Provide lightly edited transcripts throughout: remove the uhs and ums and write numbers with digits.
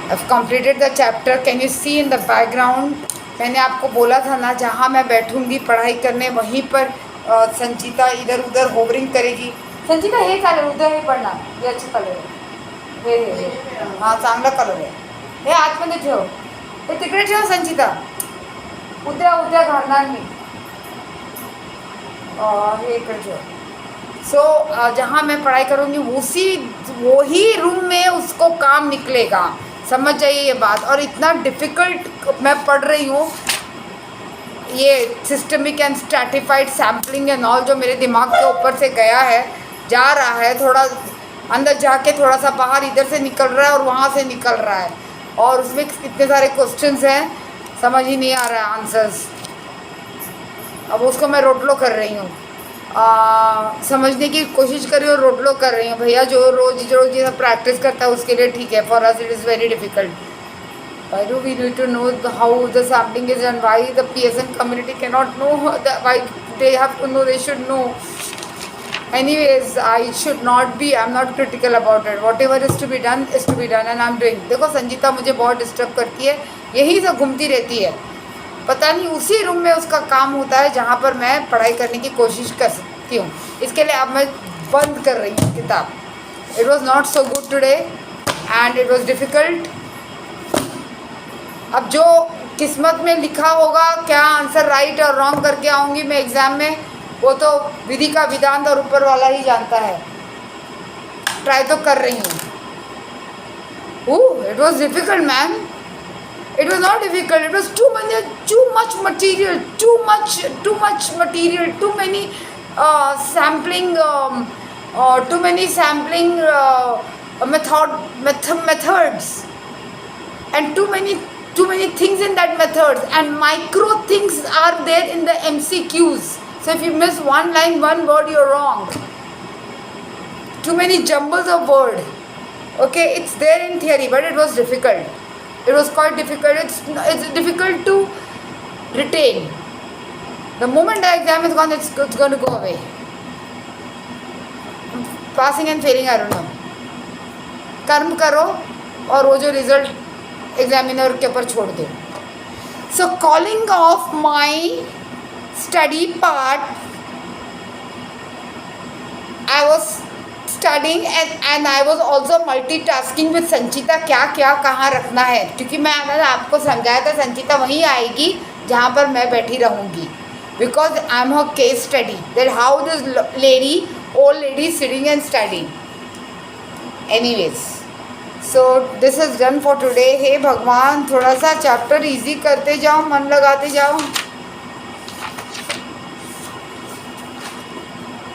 I've completed the chapter. Can you see in the background? मैंने आपको बोला था ना, जहाँ मैं बैठूंगी पढ़ाई करने वहीं पर संचिता इधर उधर होवरिंग करेगी. संचिता हे चालेल, उद्या हे पडणार. हे अच्छा कलर आहे. हे हां, चांगला कलर आहे. हे आतमध्ये ठेव, हे तिकडे ठेव संचिता. उद्या घालणार मी. हे इकडे ठेव. सो जहाँ मैं पढ़ाई करूँगी वही रूम में उसको काम निकलेगा. समझ जाइए ये बात. और इतना डिफ़िकल्ट मैं पढ़ रही हूँ, ये systemic and stratified sampling and all जो मेरे दिमाग के ऊपर से गया है, जा रहा है, थोड़ा अंदर जाके थोड़ा सा बाहर इधर से निकल रहा है और वहाँ से निकल रहा है. और उसमें इतने सारे क्वेश्चंस हैं, समझ ही नहीं आ रहा है आंसर्स. अब उसको मैं रोटलो कर रही हूँ, समझने की कोशिश कर रही हूँ, रोटलो कर रही हूँ. भैया जो रोज ये प्रैक्टिस करता है उसके लिए ठीक है. For us it is very difficult. Why do we need to know how the sampling is done? Why the PSN community cannot know? Why they have to know? They should know. Anyways, I should not be. I'm not critical about it. Whatever is to be done is to be done, and I'm doing. देखो संजीता मुझे बहुत disturb करती है, यही से घूमती रहती है. पता नहीं उसी रूम में उसका काम होता है जहाँ पर मैं पढ़ाई करने की कोशिश कर सकती हूँ. इसके लिए अब मैं बंद कर रही हूँ किताब. It was not so good today and it was difficult. अब जो किस्मत में लिखा होगा, क्या आंसर राइट और रॉन्ग करके आऊँगी मैं एग्ज़ाम में, वो तो विधि का विधान और ऊपर वाला ही जानता है. ट्राई तो कर रही हूँ. It was difficult man. It was not difficult. It was too much material, too many sampling, too many sampling methods, and too many things in that methods, and micro things are there in the MCQs. So if you miss one line, one word, you're wrong. Too many jumbles of word. Okay, it's there in theory, but it was difficult. It was quite difficult. It's difficult to retain. The moment the exam is gone, it's going to go away. Passing and failing, I don't know. कर्म करो और वो जो result examiner के ऊपर छोड़ दो. So calling off my study part, I was studying and I was also multitasking with संचिता. क्या कहाँ रखना है, क्योंकि मैं आपको समझाया था संचिता वहीं आएगी जहाँ पर मैं बैठी रहूँगी. Because I am her case study that how this old lady sitting and studying. Anyways, so this is done for today. हे भगवान, थोड़ा सा चैप्टर इजी करते जाओ, मन लगाते जाओ.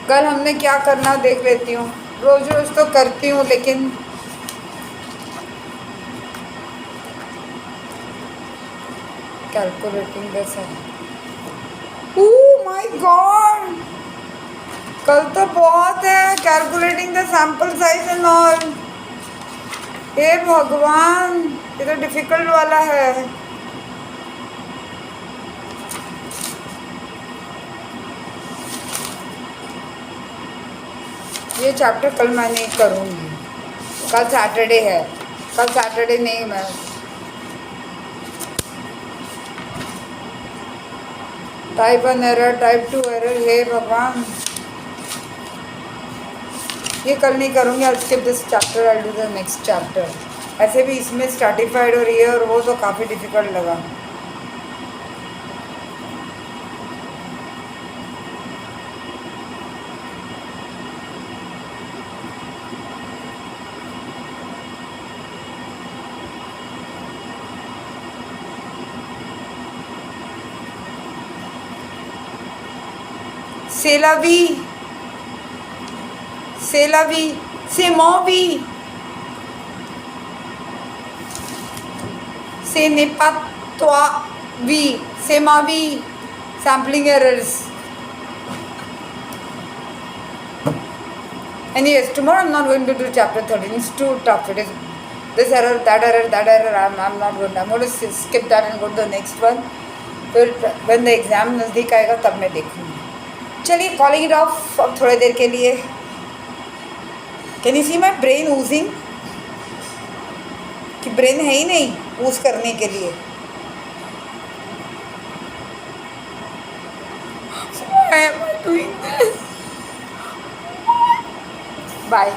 कल हमने क्या करना देख लेती हूँ. रोज तो करती हूँ, लेकिन कैलकुलेटिंग दिस है. ओह माय गॉड, कल तो बहुत है. Calculating the sample size and all. हे भगवान, ये तो डिफिकल्ट वाला है. ये चैप्टर कल मैं नहीं करूँगी. कल सैटरडे है. कल सैटरडे नहीं, मैं टाइप 1 एरर, टाइप 2 एरर. हे भगवान, ये कल नहीं करूँगी. I skip this chapter, I do the next chapter. ऐसे भी इसमें स्ट्रैटिफाइड और ये और वो तो काफ़ी डिफ़िकल्ट लगा. सेलावी, सेमोवी, सेनेपात्वावी, सेमावी, sampling errors. Anyways, tomorrow I'm not going to do chapter 13. It's too tough. It is this error, that error, that error. I'm not going to. I'm going to skip that and go to the next one. फिर when the exam नज़दीक आएगा तब मैं देखूँगी. चलिए, calling it of अब थोड़ी देर के लिए. Can you see my brain oozing? कि ब्रेन है ही नहीं यूज़ करने के लिए। Why am I doing this? Bye.